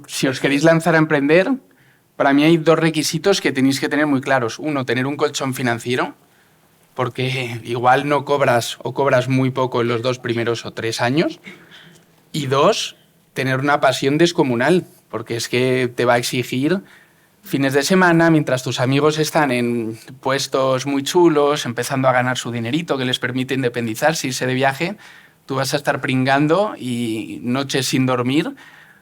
si os queréis lanzar a emprender, para mí hay 2 requisitos que tenéis que tener muy claros. Uno, tener un colchón financiero, porque igual no cobras o cobras muy poco en los 2 primeros o 3 años. Y 2, tener una pasión descomunal, porque es que te va a exigir fines de semana, mientras tus amigos están en puestos muy chulos, empezando a ganar su dinerito que les permite independizarse, irse de viaje, tú vas a estar pringando y noches sin dormir,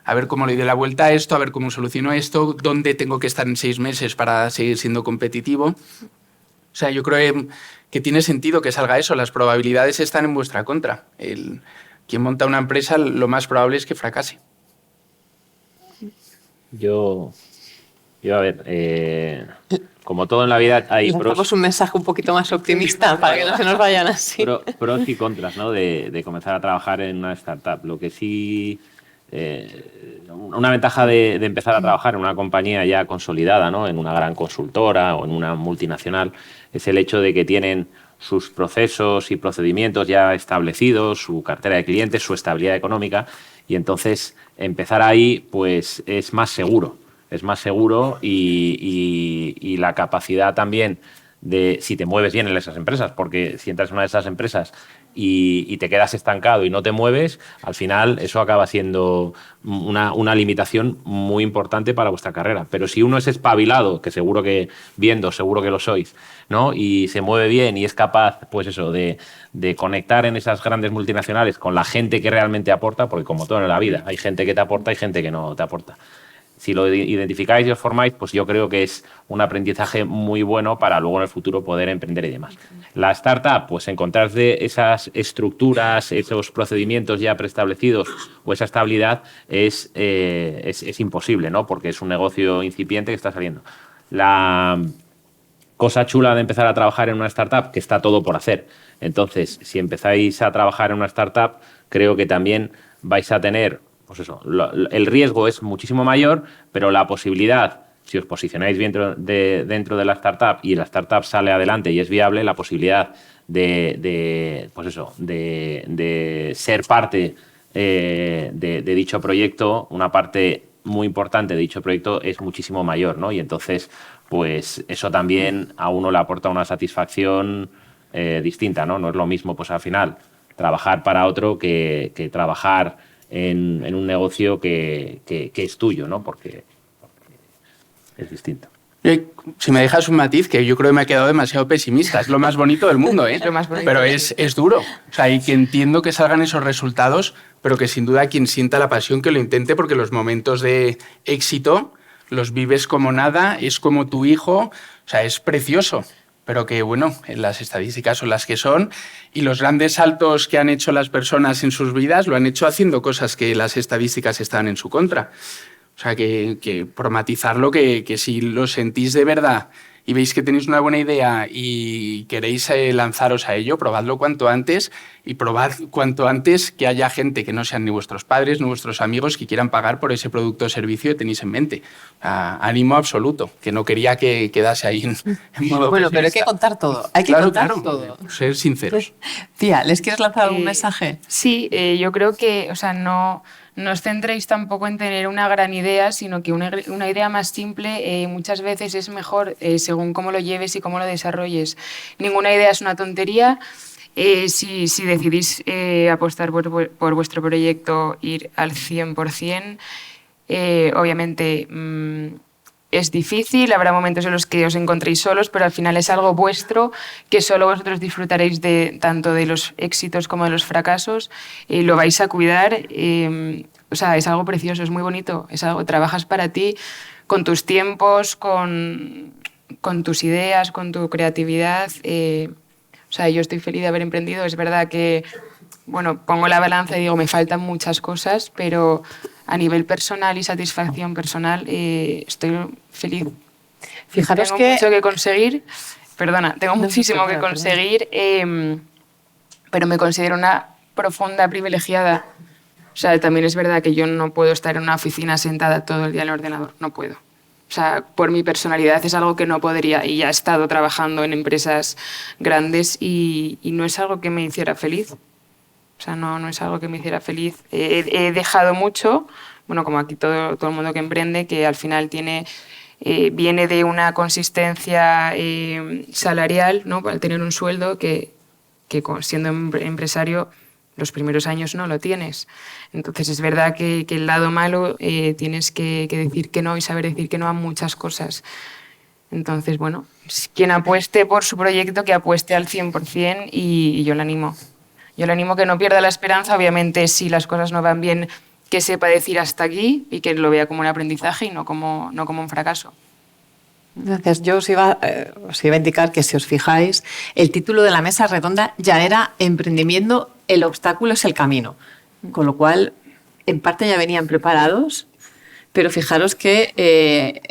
a ver cómo le doy la vuelta a esto, a ver cómo soluciono esto, dónde tengo que estar en 6 meses para seguir siendo competitivo. O sea, yo creo que tiene sentido que salga eso. Las probabilidades están en vuestra contra. Quien monta una empresa, lo más probable es que fracase. Yo a ver, como todo en la vida hay pros. Lanzamos un mensaje un poquito más optimista para que no se nos vayan así. Pros y contras, ¿no? de comenzar a trabajar en una startup. Lo que sí... una ventaja de empezar a trabajar en una compañía ya consolidada, ¿no? En una gran consultora o en una multinacional, es el hecho de que tienen sus procesos y procedimientos ya establecidos, su cartera de clientes, su estabilidad económica, y entonces empezar ahí pues es más seguro y la capacidad también de si te mueves bien en esas empresas, porque si entras en una de esas empresas y te quedas estancado y no te mueves, al final eso acaba siendo una limitación muy importante para vuestra carrera. Pero si uno es espabilado, que seguro que lo sois, ¿no? Y se mueve bien y es capaz, pues eso, de conectar en esas grandes multinacionales con la gente que realmente aporta, porque como todo en la vida, hay gente que te aporta y gente que no te aporta. Si lo identificáis y os formáis, pues yo creo que es un aprendizaje muy bueno para luego en el futuro poder emprender y demás. La startup, pues encontrarse esas estructuras, esos procedimientos ya preestablecidos o esa estabilidad es imposible, ¿no? Porque es un negocio incipiente que está saliendo. La cosa chula de empezar a trabajar en una startup, que está todo por hacer. Entonces, si empezáis a trabajar en una startup, creo que también vais a tener... Pues eso, el riesgo es muchísimo mayor, pero la posibilidad, si os posicionáis dentro de la startup y la startup sale adelante y es viable, la posibilidad de ser parte de dicho proyecto, una parte muy importante de dicho proyecto es muchísimo mayor, ¿no? Y entonces, pues eso también a uno le aporta una satisfacción distinta, ¿no? No es lo mismo, pues al final, trabajar para otro que trabajar en un negocio que es tuyo, ¿no? Porque es distinto. Si me dejas un matiz, que yo creo que me ha quedado demasiado pesimista. Es lo más bonito del mundo, ¿eh? Lo más bonito. Pero es duro. O sea, y que entiendo que salgan esos resultados, pero que sin duda quien sienta la pasión que lo intente, porque los momentos de éxito los vives como nada, es como tu hijo. O sea, es precioso. pero que, bueno, las estadísticas son las que son y los grandes saltos que han hecho las personas en sus vidas lo han hecho haciendo cosas que las estadísticas están en su contra. O sea, que por matizarlo, que si lo sentís de verdad y veis que tenéis una buena idea y queréis lanzaros a ello, probadlo cuanto antes y probad cuanto antes que haya gente que no sean ni vuestros padres ni vuestros amigos que quieran pagar por ese producto o servicio que tenéis en mente. Ánimo absoluto, que no quería que quedase ahí en modo Bueno, pero hay pesimista. que contar todo. Hay que Claro, contar claro, todo. ser sinceros. Tía, ¿les quieres lanzar algún mensaje? Sí, yo creo que, o sea, no os centréis tampoco en tener una gran idea, sino que una idea más simple muchas veces es mejor según cómo lo lleves y cómo lo desarrolles. Ninguna idea es una tontería. Si decidís apostar por vuestro proyecto, ir al 100%, obviamente es difícil, habrá momentos en los que os encontréis solos, pero al final es algo vuestro que solo vosotros disfrutaréis tanto de los éxitos como de los fracasos, lo vais a cuidar, o sea, es algo precioso, es muy bonito, es algo, trabajas para ti, con tus tiempos, con tus ideas, con tu creatividad. O sea, yo estoy feliz de haber emprendido, es verdad que, bueno, pongo la balanza y digo, me faltan muchas cosas, pero a nivel personal y satisfacción personal estoy feliz. Fijaros tengo que... mucho que conseguir, perdona, tengo muchísimo que conseguir, pero me considero una profunda privilegiada. O sea, también es verdad que yo no puedo estar en una oficina sentada todo el día en el ordenador, no puedo. O sea, por mi personalidad es algo que no podría, y ya he estado trabajando en empresas grandes y no es algo que me hiciera feliz. O sea, no es algo que me hiciera feliz. He dejado mucho, bueno, como aquí todo el mundo que emprende, que al final viene de una consistencia salarial, ¿no? Al tener un sueldo que siendo empresario los primeros años no lo tienes. Entonces es verdad que el lado malo tienes que decir que no y saber decir que no a muchas cosas. Entonces, bueno, quien apueste por su proyecto, que apueste al 100% y yo le animo. Yo le animo que no pierda la esperanza, obviamente si las cosas no van bien, que sepa decir hasta aquí y que lo vea como un aprendizaje y no como un fracaso. Gracias. Yo os iba a indicar que si os fijáis, el título de la mesa redonda ya era Emprendimiento, el obstáculo es el camino. Con lo cual, en parte ya venían preparados, pero fijaros que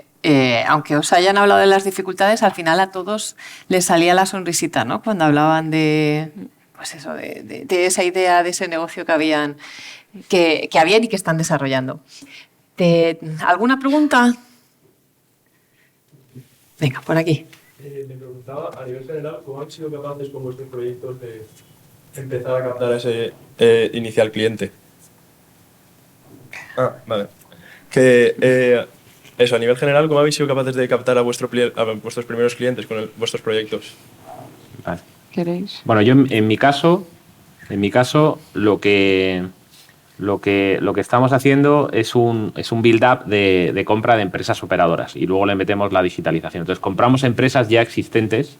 aunque os hayan hablado de las dificultades, al final a todos les salía la sonrisita, ¿no? Cuando hablaban de, pues eso, de esa idea, de ese negocio que habían y que están desarrollando. ¿Alguna pregunta? Venga, por aquí. Me preguntaba, a nivel general, ¿cómo han sido capaces con vuestros proyectos de empezar a captar a ese inicial cliente? Vale. Eso, a nivel general, ¿cómo habéis sido capaces de captar a vuestros primeros clientes con vuestros proyectos? Vale. ¿Queréis? Bueno, yo en mi caso, lo que estamos haciendo es un build-up de compra de empresas operadoras y luego le metemos la digitalización. Entonces, compramos empresas ya existentes,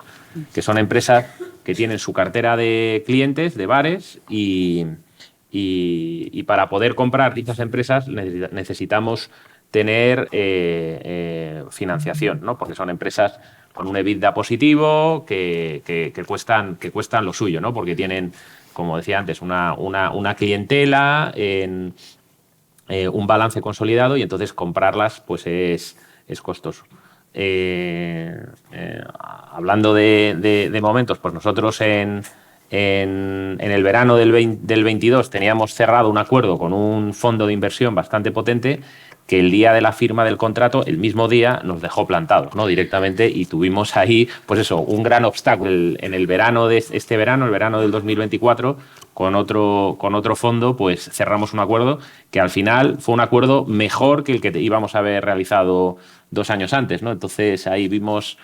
que son empresas que tienen su cartera de clientes, de bares, y para poder comprar dichas empresas necesitamos tener financiación, ¿no? Porque son empresas con un EBITDA positivo que cuestan lo suyo, ¿no? Porque tienen, como decía antes, una clientela, un balance consolidado, y entonces comprarlas pues es costoso. Hablando de momentos, pues nosotros en el verano del 22 teníamos cerrado un acuerdo con un fondo de inversión bastante potente que el día de la firma del contrato, el mismo día, nos dejó plantados, ¿no? Directamente, y tuvimos ahí, pues eso, un gran obstáculo. En el verano de este verano, el verano del 2024, con otro fondo, pues cerramos un acuerdo que al final fue un acuerdo mejor que el que íbamos a haber realizado 2 años antes, ¿no? Entonces ahí vimos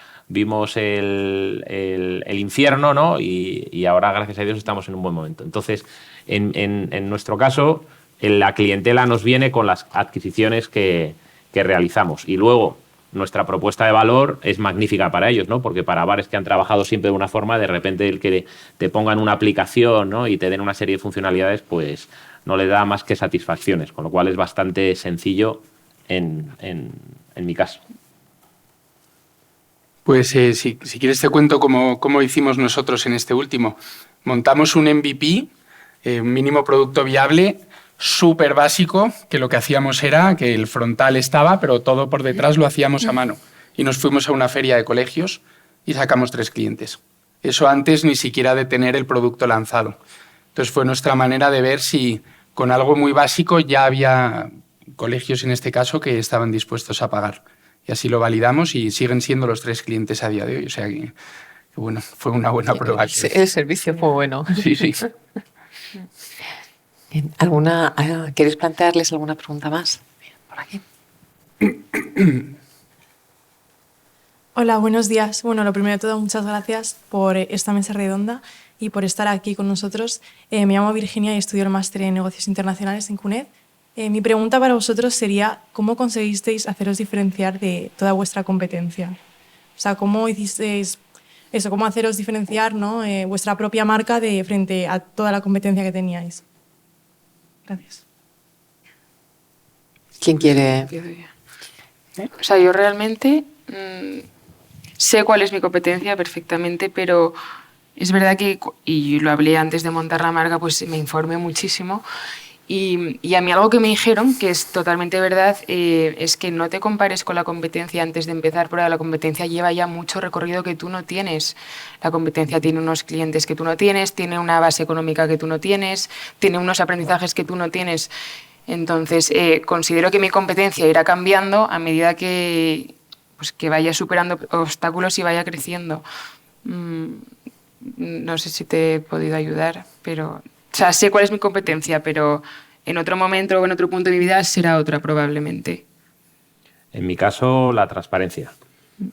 el infierno, ¿no? Y ahora, gracias a Dios, estamos en un buen momento. Entonces, en nuestro caso, la clientela nos viene con las adquisiciones que realizamos. Y luego, nuestra propuesta de valor es magnífica para ellos, ¿no? Porque para bares que han trabajado siempre de una forma, de repente el que te pongan una aplicación, ¿no? Y te den una serie de funcionalidades, pues no le da más que satisfacciones. Con lo cual es bastante sencillo en mi caso. Pues si quieres te cuento cómo hicimos nosotros en este último. Montamos un MVP, un mínimo producto viable, súper básico, que lo que hacíamos era que el frontal estaba, pero todo por detrás lo hacíamos a mano. Y nos fuimos a una feria de colegios y sacamos 3 clientes. Eso antes ni siquiera de tener el producto lanzado. Entonces fue nuestra manera de ver si con algo muy básico ya había colegios, en este caso, que estaban dispuestos a pagar. Y así lo validamos y siguen siendo los 3 clientes a día de hoy. O sea que bueno, fue una buena prueba. El servicio fue bueno. Sí, sí. Bien, ¿queréis plantearles alguna pregunta más? Bien, por aquí. Hola, buenos días. Bueno, lo primero de todo, muchas gracias por esta mesa redonda y por estar aquí con nosotros. Me llamo Virginia y estudio el máster en negocios internacionales en CUNED. Mi pregunta para vosotros sería, ¿cómo conseguisteis haceros diferenciar de toda vuestra competencia? O sea, ¿cómo hicisteis eso? ¿Cómo haceros diferenciar, ¿no? Vuestra propia marca frente a toda la competencia que teníais? Gracias. ¿Quién quiere? O sea, yo realmente sé cuál es mi competencia perfectamente, pero es verdad que, y lo hablé antes de montar la marca, pues me informé muchísimo. Y a mí algo que me dijeron, que es totalmente verdad, es que no te compares con la competencia antes de empezar, porque la competencia lleva ya mucho recorrido que tú no tienes. La competencia tiene unos clientes que tú no tienes, tiene una base económica que tú no tienes, tiene unos aprendizajes que tú no tienes. Entonces, considero que mi competencia irá cambiando a medida que vaya superando obstáculos y vaya creciendo. No sé si te he podido ayudar, pero... O sea, sé cuál es mi competencia, pero en otro momento o en otro punto de mi vida será otra probablemente. En mi caso, la transparencia,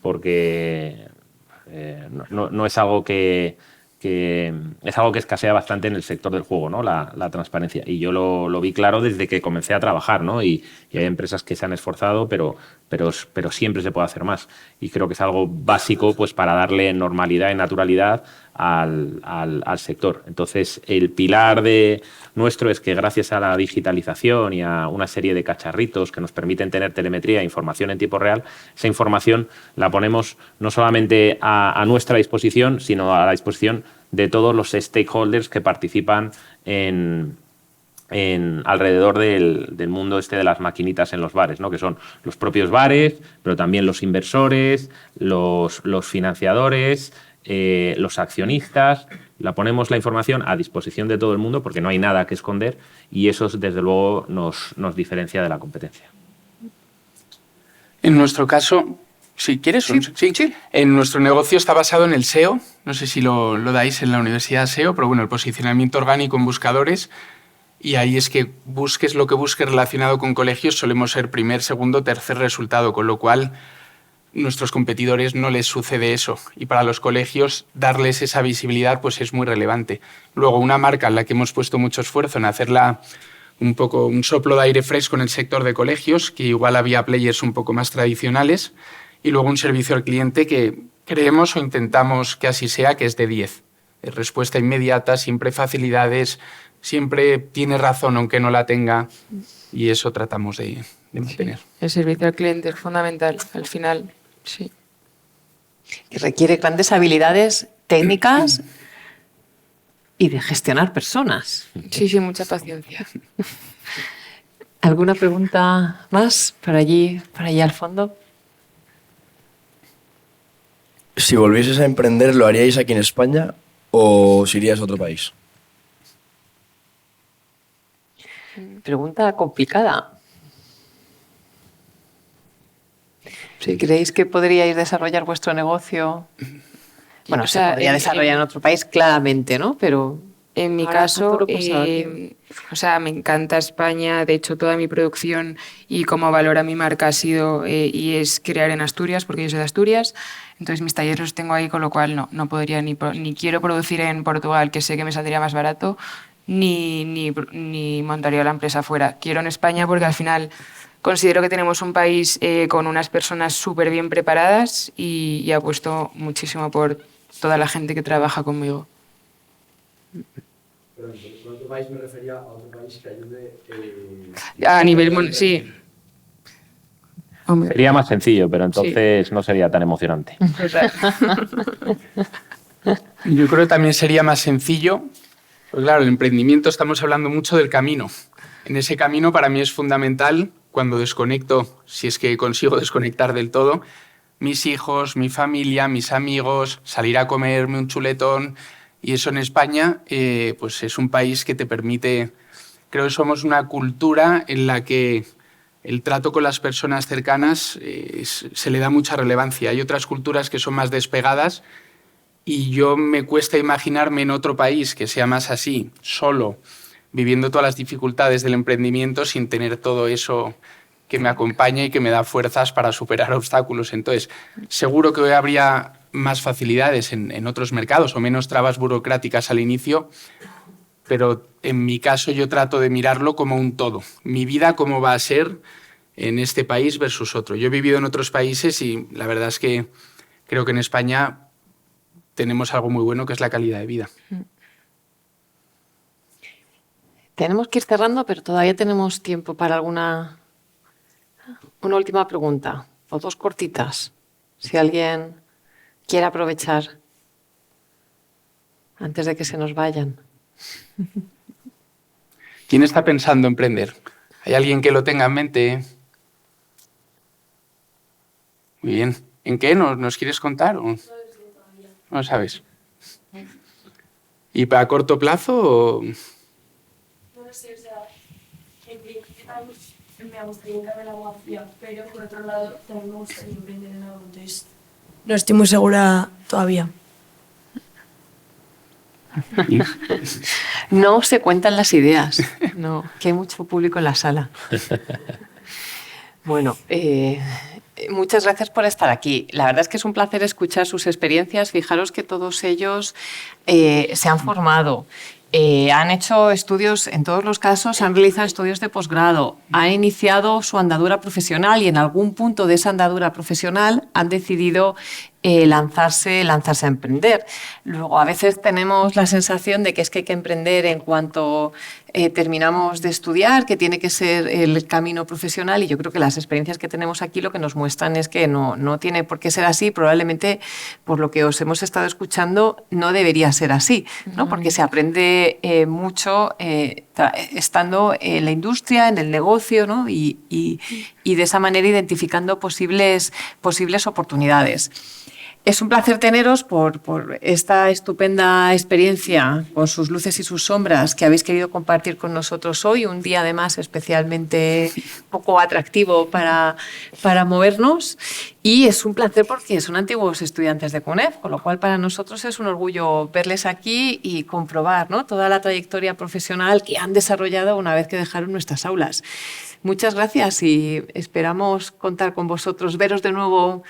porque no es algo que es algo que escasea bastante en el sector del juego, ¿no? La transparencia. Y yo lo vi claro desde que comencé a trabajar, ¿no? Y hay empresas que se han esforzado, pero siempre se puede hacer más. Y creo que es algo básico, pues, para darle normalidad y naturalidad al sector. Entonces, el pilar nuestro es que gracias a la digitalización y a una serie de cacharritos que nos permiten tener telemetría e información en tiempo real, esa información la ponemos no solamente a nuestra disposición, sino a la disposición de todos los stakeholders que participan alrededor del mundo de las maquinitas en los bares, ¿no? Que son los propios bares, pero también los inversores, los financiadores, los accionistas. Ponemos la información a disposición de todo el mundo porque no hay nada que esconder y eso, desde luego, nos diferencia de la competencia. En nuestro caso, si quieres, sí. En nuestro negocio está basado en el SEO. No sé si lo dais en la universidad SEO, pero bueno, el posicionamiento orgánico en buscadores. Y ahí es que busques lo que busques relacionado con colegios, solemos ser primer, segundo, tercer resultado, con lo cual nuestros competidores no les sucede eso. Y para los colegios, darles esa visibilidad pues es muy relevante. Luego, una marca en la que hemos puesto mucho esfuerzo en hacerla un poco un soplo de aire fresco en el sector de colegios, que igual había players un poco más tradicionales, y luego un servicio al cliente que creemos o intentamos que así sea, que es de 10. Es respuesta inmediata, siempre facilidades, siempre tiene razón aunque no la tenga, y eso tratamos de mantener. Sí, el servicio al cliente es fundamental, al final, sí. Que requiere grandes habilidades técnicas y de gestionar personas. Sí, mucha paciencia. ¿Alguna pregunta más para allí al fondo? Si volvieses a emprender, ¿lo haríais aquí en España o os iríais a otro país? Pregunta complicada. Si creéis que podríais desarrollar vuestro negocio, bueno, se podría desarrollar en otro país, claramente, ¿no? Pero en mi caso, me encanta España. De hecho, toda mi producción y cómo valora mi marca ha sido y es crear en Asturias, porque yo soy de Asturias. Entonces, mis talleres los tengo ahí, con lo cual no podría ni quiero producir en Portugal, que sé que me saldría más barato, ni montaría la empresa fuera. Quiero en España porque al final considero que tenemos un país con unas personas súper bien preparadas y apuesto muchísimo por toda la gente que trabaja conmigo. Pero con otro país me refería a otro país que ayude... A nivel... sí. Hombre. Sería más sencillo, pero entonces no sería tan emocionante. Yo creo que también sería más sencillo, pues claro, el emprendimiento estamos hablando mucho del camino. En ese camino para mí es fundamental, cuando desconecto, si es que consigo desconectar del todo, mis hijos, mi familia, mis amigos, salir a comerme un chuletón. Y eso en España pues es un país que te permite, creo que somos una cultura en la que el trato con las personas cercanas se le da mucha relevancia. Hay otras culturas que son más despegadas y yo me cuesta imaginarme en otro país que sea más así, solo, viviendo todas las dificultades del emprendimiento sin tener todo eso que me acompaña y que me da fuerzas para superar obstáculos. Entonces, seguro que hoy habría más facilidades en otros mercados o menos trabas burocráticas al inicio, pero en mi caso yo trato de mirarlo como un todo. Mi vida, cómo va a ser en este país versus otro. Yo he vivido en otros países y la verdad es que creo que en España tenemos algo muy bueno, que es la calidad de vida. Tenemos que ir cerrando, pero todavía tenemos tiempo para una última pregunta, o dos cortitas, si alguien quiere aprovechar antes de que se nos vayan. ¿Quién está pensando emprender? ¿Hay alguien que lo tenga en mente? Muy bien. ¿En qué? ¿Nos quieres contar? ¿O? No sabes. ¿Y para corto plazo o...? No lo sé, o sea, en principio me gustaría entrar en la abogacía, pero por otro lado también me gustaría emprender en algo, entonces no estoy muy segura todavía. No se cuentan las ideas, no, que hay mucho público en la sala. Bueno, muchas gracias por estar aquí. La verdad es que es un placer escuchar sus experiencias. Fijaros que todos ellos se han formado, han hecho estudios, en todos los casos han realizado estudios de posgrado, han iniciado su andadura profesional y en algún punto de esa andadura profesional han decidido lanzarse a emprender. Luego, a veces tenemos la sensación de que es que hay que emprender en cuanto terminamos de estudiar, que tiene que ser el camino profesional, y yo creo que las experiencias que tenemos aquí lo que nos muestran es que no tiene por qué ser así. Probablemente, por lo que os hemos estado escuchando, no debería ser así, ¿no? Porque se aprende mucho estando en la industria, en el negocio, ¿no? y de esa manera identificando posibles oportunidades. Es un placer teneros por esta estupenda experiencia con sus luces y sus sombras que habéis querido compartir con nosotros hoy, un día además especialmente poco atractivo para movernos, y es un placer porque son antiguos estudiantes de CUNEF, con lo cual para nosotros es un orgullo verles aquí y comprobar, ¿no?, toda la trayectoria profesional que han desarrollado una vez que dejaron nuestras aulas. Muchas gracias y esperamos contar con vosotros, veros de nuevo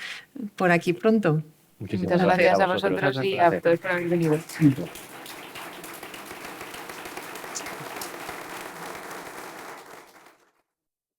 por aquí pronto. Muchas gracias a vosotros y a todos por haber venido.